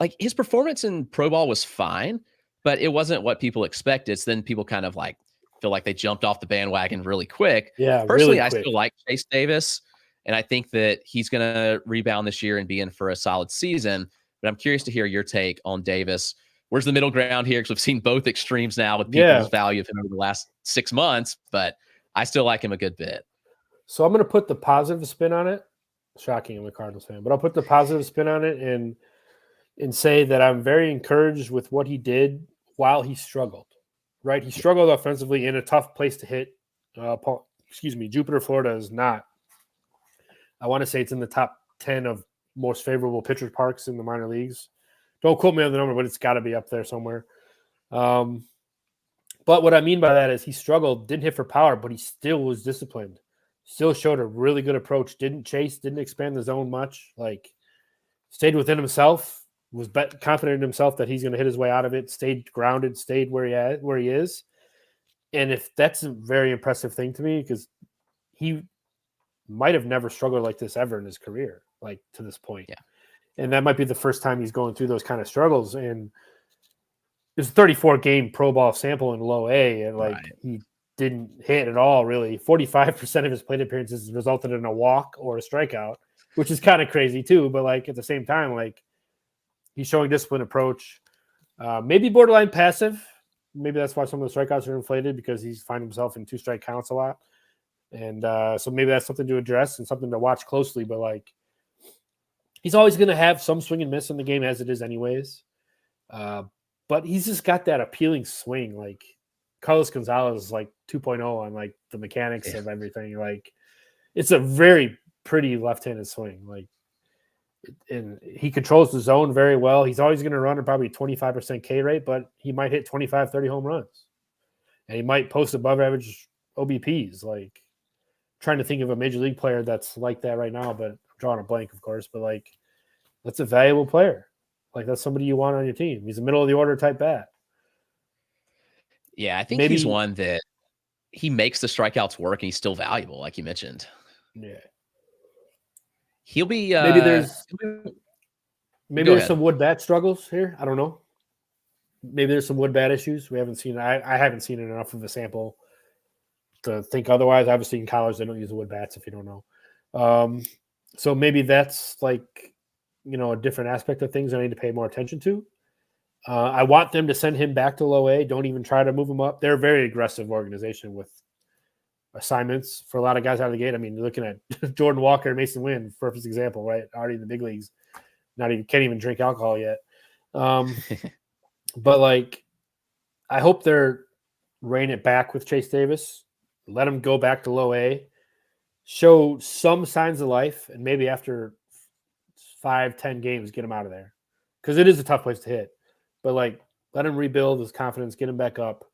like his performance in pro ball was fine, but it wasn't what people expected. So then people kind of like feel like they jumped off the bandwagon really quick. Yeah, personally, really quick. I still like Chase Davis, and I think that he's going to rebound this year and be in for a solid season. But I'm curious to hear your take on Davis. Where's the middle ground here? Because we've seen both extremes now with people's value of him over the last 6 months, but I still like him a good bit. So I'm going to put the positive spin on it. Shocking, I'm a Cardinals fan, but I'll put the positive spin on it and say that I'm very encouraged with what he did while he struggled. Right, he struggled offensively in a tough place to hit. Jupiter, Florida is not. I want to say it's in the top 10 of most favorable pitcher parks in the minor leagues. Don't quote me on the number, but it's got to be up there somewhere. But what I mean by that is he struggled, didn't hit for power, but he still was disciplined. Still showed a really good approach. Didn't chase, didn't expand the zone much. Like stayed within himself. Was confident in himself that he's going to hit his way out of it, stayed grounded, stayed where he is. And if that's a very impressive thing to me, because he might have never struggled like this ever in his career, like to this point. Yeah. And that might be the first time he's going through those kind of struggles. And there's a 34-game pro ball sample in low A, and he didn't hit at all, really. 45% of his plate appearances resulted in a walk or a strikeout, which is kind of crazy too. But like at the same time, like, he's showing disciplined approach, maybe borderline passive. Maybe that's why some of the strikeouts are inflated, because he's finding himself in 2-strike counts a lot. And so maybe that's something to address and something to watch closely. But like, he's always going to have some swing and miss in the game as it is anyways. But he's just got that appealing swing. Like Carlos Gonzalez is like 2.0 on like the mechanics of everything. Like it's a very pretty left-handed swing. Like, and he controls the zone very well. He's always going to run at probably 25% K rate, but he might hit 25, 30 home runs. And he might post above average OBPs. Like, trying to think of a major league player that's like that right now, but I'm drawing a blank, of course. But like, that's a valuable player. Like that's somebody you want on your team. He's a middle of the order type bat. Yeah, I think he's one that he makes the strikeouts work and he's still valuable, like you mentioned. Yeah. He'll be maybe there's ahead. some wood bat struggles here. I don't know. Maybe there's some wood bat issues. We haven't seen. I haven't seen enough of a sample to think otherwise. Obviously, in college they don't use the wood bats if you don't know. So maybe that's like a different aspect of things I need to pay more attention to. I want them to send him back to low A. Don't even try to move him up. They're a very aggressive organization with assignments for a lot of guys out of the gate. I mean, you're looking at Jordan Walker, Mason Wynn, perfect example, right? Already in the big leagues, can't even drink alcohol yet. But like, I hope they're rein it back with Chase Davis. Let him go back to low A, show some signs of life, and maybe after 5-10 games, get him out of there because it is a tough place to hit. But like, let him rebuild his confidence, get him back up.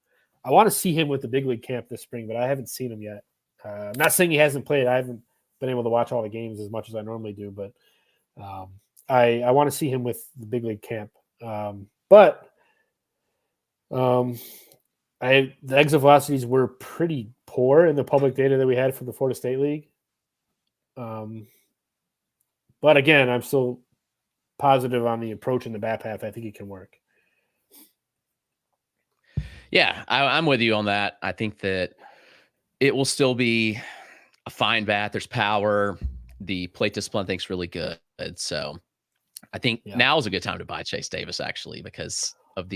I want to see him with the big league camp this spring, but I haven't seen him yet. I'm not saying he hasn't played. I haven't been able to watch all the games as much as I normally do, but I want to see him with the big league camp. But the exit velocities were pretty poor in the public data that we had from the Florida State League. But again, I'm still positive on the approach and the bat path. I think it can work. Yeah, I'm with you on that. I think that it will still be a fine bat. There's power. The plate discipline I think is really good. So I think now is a good time to buy Chase Davis actually because of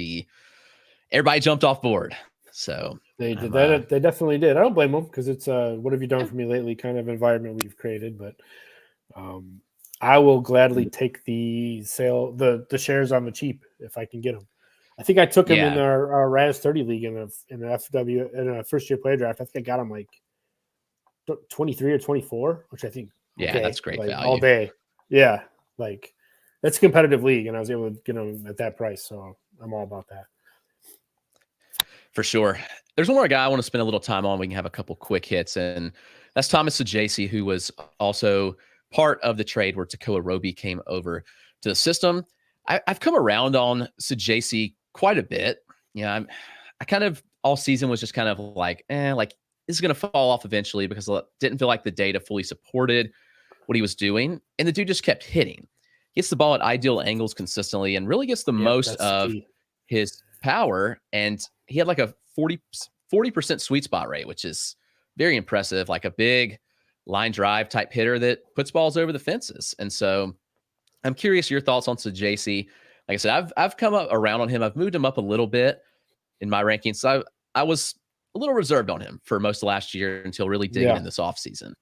everybody jumped off board. So they did that. They definitely did. I don't blame them because it's what have you done for me lately kind of environment we've created. But I will gladly take the shares on the cheap if I can get them. I think I took him in our Raz 30 league in the FW in a first year player draft. I think I got him like 23 or 24, which I think that's great value all day. Yeah, like that's a competitive league, and I was able to get him at that price, so I'm all about that. For sure. There's one more guy I want to spend a little time on. We can have a couple quick hits, and that's Thomas Sajasi, who was also part of the trade where Tekoa Roby came over to the system. I've come around on Sajasi quite a bit. I kind of all season was just kind of like this is going to fall off eventually because I didn't feel like the data fully supported what he was doing. And the dude just kept hitting. He gets the ball at ideal angles consistently and really gets the most of his power. And he had like a 40% sweet spot rate, which is very impressive, like a big line drive type hitter that puts balls over the fences. And so I'm curious your thoughts on Sajasi. Like I said, I've come around on him. I've moved him up a little bit in my rankings. So I was a little reserved on him for most of last year until really digging in this offseason.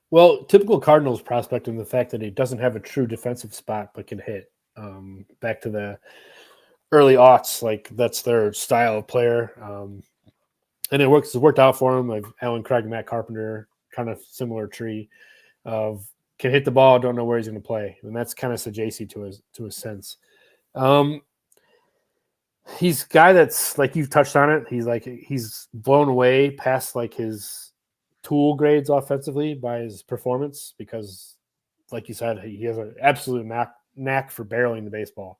Well, typical Cardinals prospect in the fact that he doesn't have a true defensive spot but can hit. Back to the early aughts, like that's their style of player. And it's worked out for him. Like Alan Craig, Matt Carpenter, kind of similar tree of can hit the ball, don't know where he's going to play. And that's kind of Sajasi to his sense. He's a guy that's like you've touched on it. He's blown away past like his tool grades offensively by his performance because, like you said, he has an absolute knack for barreling the baseball.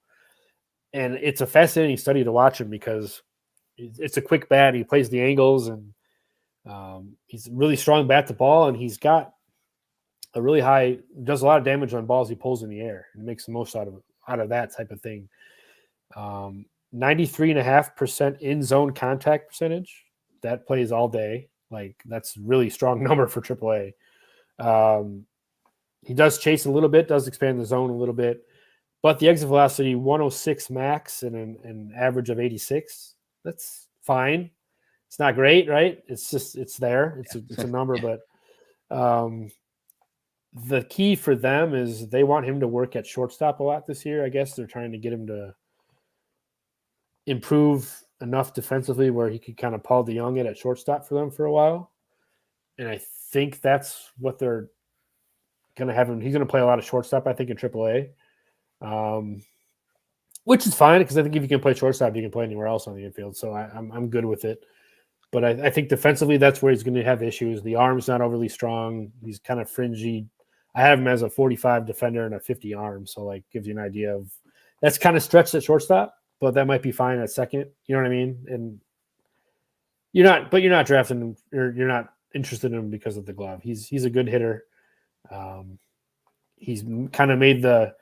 And it's a fascinating study to watch him because it's a quick bat. He plays the angles and he's a really strong bat to ball, and he's got a really high, does a lot of damage on balls he pulls in the air and makes the most out of that type of thing. 93.5% in zone contact percentage. That plays all day. Like that's really strong number for AAA. He does chase a little bit, does expand the zone a little bit, but the exit velocity 106 max and an average of 86. That's fine. It's not great, right? It's there. It's a number, but the key for them is they want him to work at shortstop a lot this year. I guess they're trying to get him to improve enough defensively where he could kind of Paul DeYoung it at shortstop for them for a while. And I think that's what they're going to have him. He's going to play a lot of shortstop, I think, in AAA, which is fine because I think if you can play shortstop, you can play anywhere else on the infield. So I'm good with it. But I think defensively, that's where he's going to have issues. The arm's not overly strong. He's kind of fringy. I have him as a 45 defender and a 50 arm. So like gives you an idea of that's kind of stretched at shortstop, but that might be fine at second. You know what I mean? And you're not drafting him, or you're not interested in him because of the glove. He's a good hitter. He's kind of made the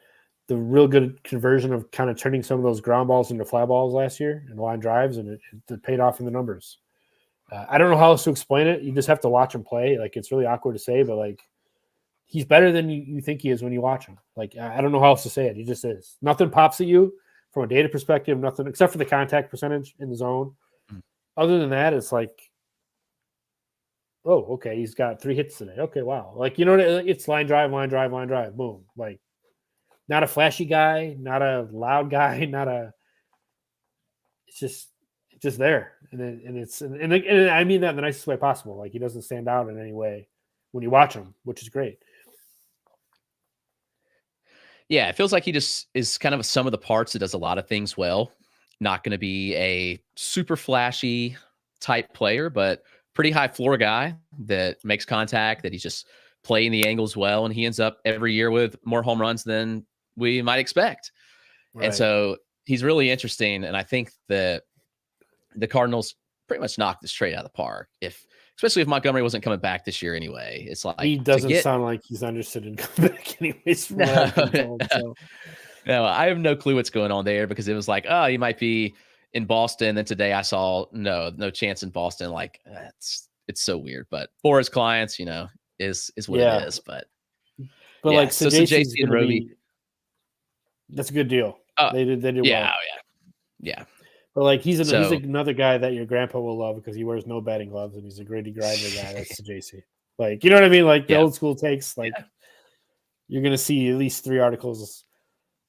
real good conversion of kind of turning some of those ground balls into fly balls last year and line drives, and it paid off in the numbers. I don't know how else to explain it. You just have to watch him play. Like, it's really awkward to say, but like, he's better than you think he is when you watch him. Like, I don't know how else to say it. He just is. Nothing pops at you from a data perspective, nothing except for the contact percentage in the zone. Other than that, it's like, oh, okay, he's got 3 hits today. Okay, wow. Like, you know, it's line drive, boom. Like, not a flashy guy, not a loud guy, it's just there. And I mean that in the nicest way possible. Like, he doesn't stand out in any way when you watch him, which is great. Yeah, it feels like he just is kind of a sum of the parts that does a lot of things well. Not going to be a super flashy type player, but pretty high floor guy that makes contact, that he's just playing the angles well, and he ends up every year with more home runs than we might expect. Right. And so he's really interesting, and I think that the Cardinals pretty much knocked this trade out of the park. Especially if Montgomery wasn't coming back this year anyway. It's like, he doesn't sound like he's interested in coming back anyways. No, I have no clue what's going on there, because it was like, oh, you might be in Boston. Then today I saw no chance in Boston. Like, it's so weird. But for his clients, you know, is what it is. But yeah. Like, so JC and Roby, that's a good deal. They did well. Yeah. But like, he's another guy that your grandpa will love because he wears no batting gloves and he's a gritty grinder guy. That's the JC. Like, you know what I mean? Like, the old school takes. Like, you're gonna see at least 3 articles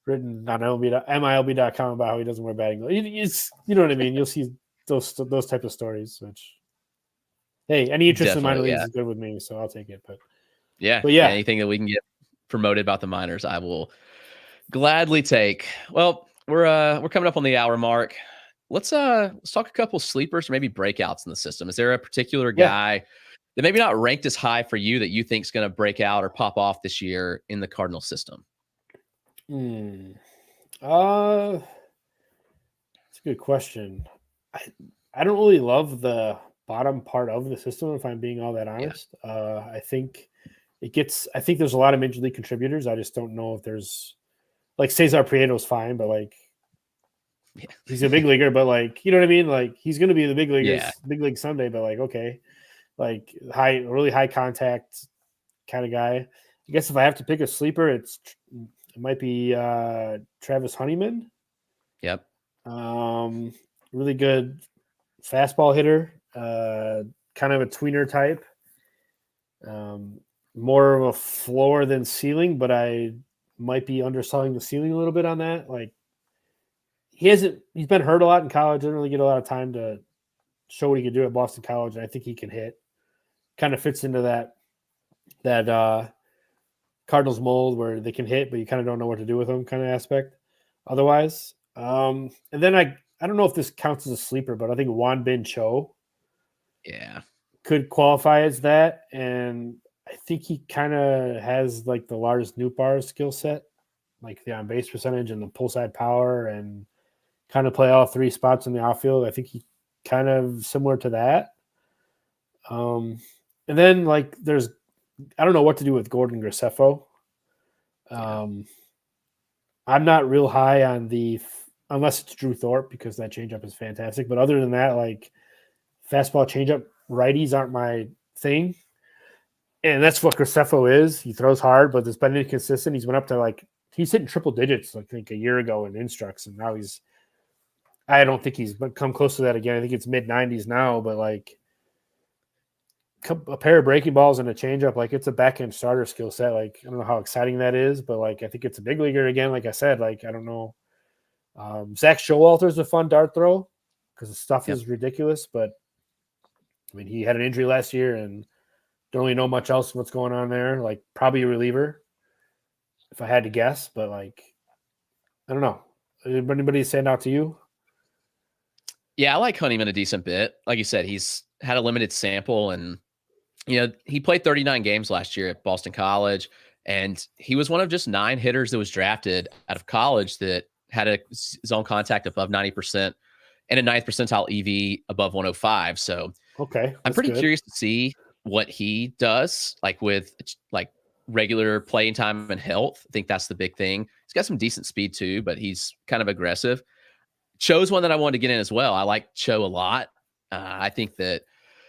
written on MILB.com about how he doesn't wear batting gloves. You know what I mean? You'll see those type of stories. Which, hey, any interest in minor leagues is good with me, so I'll take it. But anything that we can get promoted about the minors, I will gladly take. Well, we're coming up on the hour mark. Let's talk a couple sleepers or maybe breakouts in the system. Is there a particular guy that maybe not ranked as high for you that you think is going to break out or pop off this year in the Cardinal system? It's a good question. I don't really love the bottom part of the system, if I'm being all that honest. I think there's a lot of major league contributors. I just don't know if there's, like, Cesar Prieto's fine, but like, he's a big leaguer, but like, you know what I mean? Like, he's going to be the big leaguers, big league someday, but like, okay, like, really high contact kind of guy. I guess if I have to pick a sleeper, it might be Travis Honeyman. Yep. Really good fastball hitter, kind of a tweener type. More of a floor than ceiling, but I might be underselling the ceiling a little bit on that. Like, he's been hurt a lot in college. Didn't really get a lot of time to show what he could do at Boston College, and I think he can hit. Kind of fits into that Cardinals mold where they can hit, but you kind of don't know what to do with them kind of aspect. Otherwise, and then I don't know if this counts as a sleeper, but I think Juan Bin Cho, could qualify as that, and I think he kind of has like the Lars Nootbaar skill set, like the on base percentage and the pull side power, and kind of play all 3 spots in the outfield. I think he kind of similar to that. And then like I don't know what to do with Gordon Graceffo. I'm not real high on unless it's Drew Thorpe, because that changeup is fantastic. But other than that, like, fastball changeup righties aren't my thing. And that's what Graceffo is. He throws hard, but it's been inconsistent. He's went up to he's hitting triple digits, I think, a year ago in instructs, and now I don't think he's come close to that again. I think it's mid-90s now, but like, a pair of breaking balls and a changeup, like, it's a back-end starter skill set. Like, I don't know how exciting that is, but like, I think it's a big leaguer again. Like I said, like, I don't know. Zach Showalter is a fun dart throw because the stuff is ridiculous, but I mean, he had an injury last year and don't really know much else what's going on there. Like, probably a reliever, if I had to guess, but like, I don't know. Anybody stand out to you? Yeah, I like Honeyman a decent bit. Like you said, he's had a limited sample, and you know, he played 39 games last year at Boston College, And he was one of just 9 hitters that was drafted out of college that had a zone contact above 90% and a 9th percentile EV above 105. So Okay, I'm that's pretty good. curious to see what he does, like with like regular playing time and health. I think that's the big thing. He's got some decent speed too, but he's kind of aggressive. Cho's one that I wanted to get in as well. I like Cho a lot. I think that,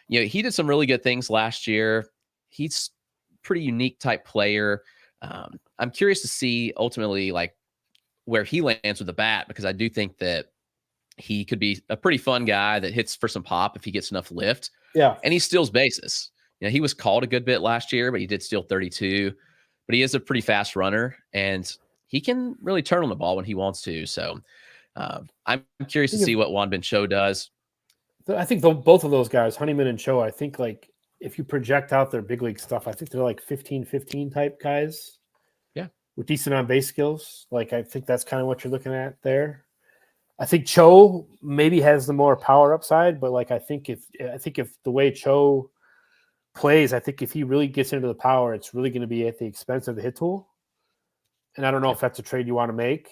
he did some really good things last year. He's pretty unique type player. I'm curious to see ultimately like where he lands with the bat, because I do think that he could be a pretty fun guy that hits for some pop if he gets enough lift. Yeah. And he steals bases. He was called a good bit last year, but he did steal 32. But he is a pretty fast runner, and he can really turn on the ball when he wants to. So I'm curious to see what Wanbin Cho does. I think both of those guys, Honeyman and Cho, I think like if you project out their big league stuff, I think they're like 15-15 type guys. Yeah. With decent on base skills. Like I think that's kind of what you're looking at there. I think Cho maybe has the more power upside, but like I think if the way Cho plays, I think if he really gets into the power, it's really going to be at the expense of the hit tool. And I don't know if that's a trade you want to make.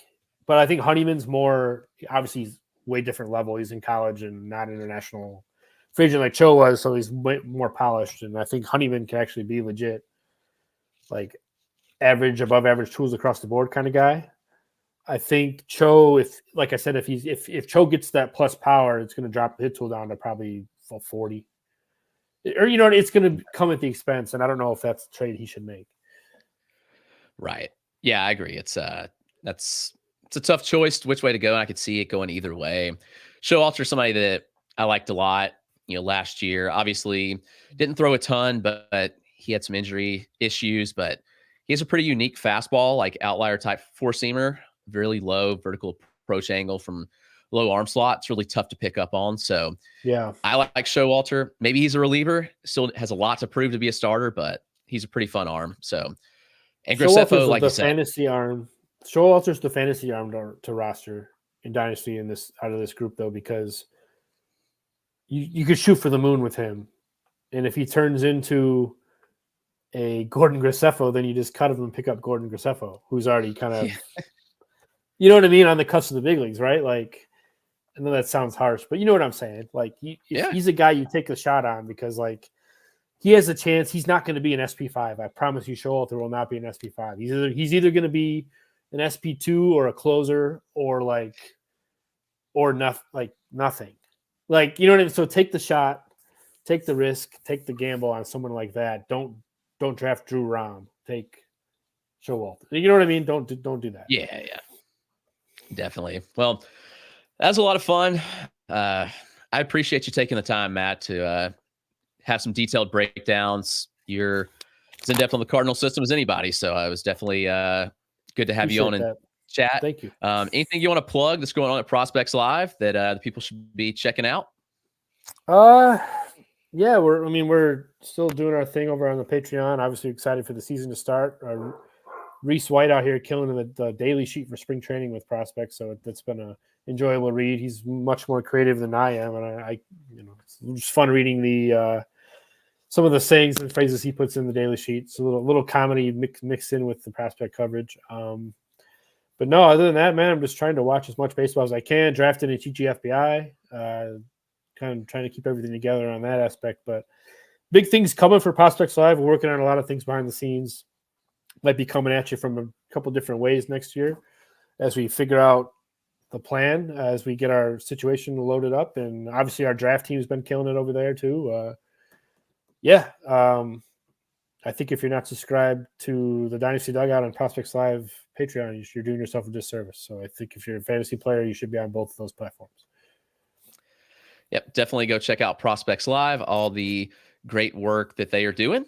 But I think Honeyman's more, obviously he's way different level. He's in college and not international free agent like Cho was, so he's way more polished. And I think Honeyman can actually be legit, like average, above average tools across the board kind of guy. I think Cho, if like I said, if Cho gets that plus power, it's going to drop the hit tool down to probably 40. Or it's going to come at the expense, and I don't know if that's the trade he should make. Right. Yeah, I agree. It's a tough choice which way to go, and I could see it going either way. Showalter, somebody that I liked a lot, last year. Obviously, didn't throw a ton, but he had some injury issues. But he has a pretty unique fastball, like outlier type four-seamer, really low vertical approach angle from low arm slot. It's really tough to pick up on. So yeah, I like Showalter. Maybe he's a reliever. Still has a lot to prove to be a starter, but he's a pretty fun arm. So, and Graceffo, like you said, fantasy arm. Showalter's the fantasy arm to roster in Dynasty out of this group though, because you could shoot for the moon with him, and if he turns into a Gordon Graceffo, then you just cut him and pick up Gordon Graceffo, who's already kind of, you know what I mean, on the cusp of the big leagues, right? Like, I know that sounds harsh, but you know what I'm saying. Like, he's a guy you take a shot on because, like, he has a chance. He's not going to be an SP5. I promise you, Showalter will not be an SP5. He's either going to be an SP2 or a closer or nothing. Like, you know what I mean? So take the shot, take the risk, take the gamble on someone like that. Don't draft Drew Rom. Take Showalter. You know what I mean? Don't do that. Yeah, definitely. Well, that was a lot of fun. I appreciate you taking the time, Matt, to have some detailed breakdowns. You're as in depth on the Cardinal system as anybody, so it was definitely good to have you on and chat. Thank you. Anything you want to plug that's going on at Prospects Live that the people should be checking out? Yeah, we're still doing our thing over on the Patreon. Obviously excited for the season to start. Reese White out here killing the daily sheet for spring training with prospects, so it's been a enjoyable read. He's much more creative than I am, and I it's just fun reading the some of the sayings and phrases he puts in the daily sheet. It's a little comedy mixed in with the prospect coverage. But no, other than that, man, I'm just trying to watch as much baseball as I can. Drafted in TGFBI, kind of trying to keep everything together on that aspect. But big things coming for Prospects Live. We're working on a lot of things behind the scenes. Might be coming at you from a couple different ways next year as we figure out the plan, as we get our situation loaded up. And obviously our draft team has been killing it over there too. I think if you're not subscribed to the Dynasty Dugout and Prospects Live Patreon, you're doing yourself a disservice. So I think if you're a fantasy player, you should be on both of those platforms. Yep, definitely go check out Prospects Live, all the great work that they are doing.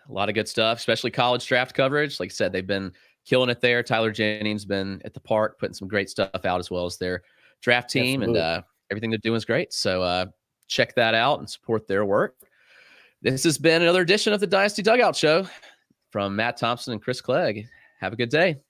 A lot of good stuff, especially college draft coverage. Like I said, they've been killing it there. Tyler Jennings been at the park putting some great stuff out, as well as their draft team. Absolutely. And everything they're doing is great. So check that out and support their work. This has been another edition of the Dynasty Dugout Show from Matt Thompson and Chris Clegg. Have a good day.